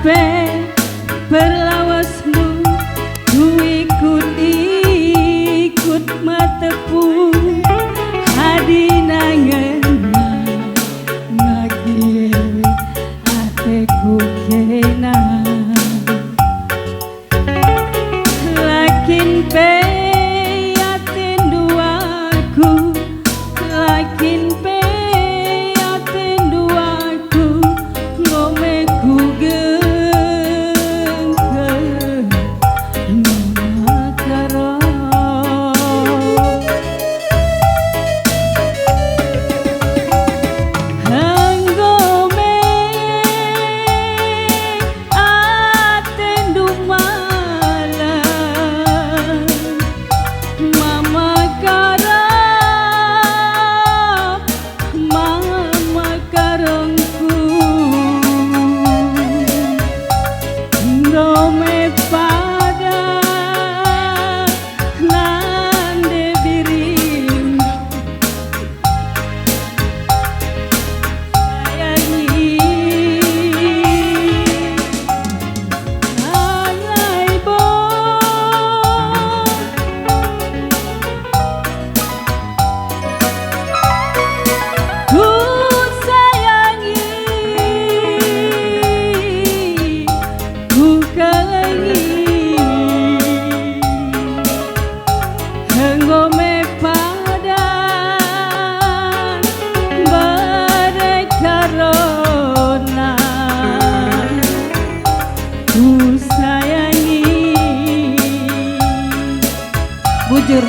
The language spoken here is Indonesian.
kabeh berlawasmu ku ikut matepu hadi nangenna ngagewe ateku kena lakin pe yatin duaku lakin pe yatin duaku ngomeku gengke makara hanggome aten dumala mama kara mama karongku ngome pada nande biring sayangi alai bo ku sayangi ku kalangi hengome padan badai karona ku sayangi bujur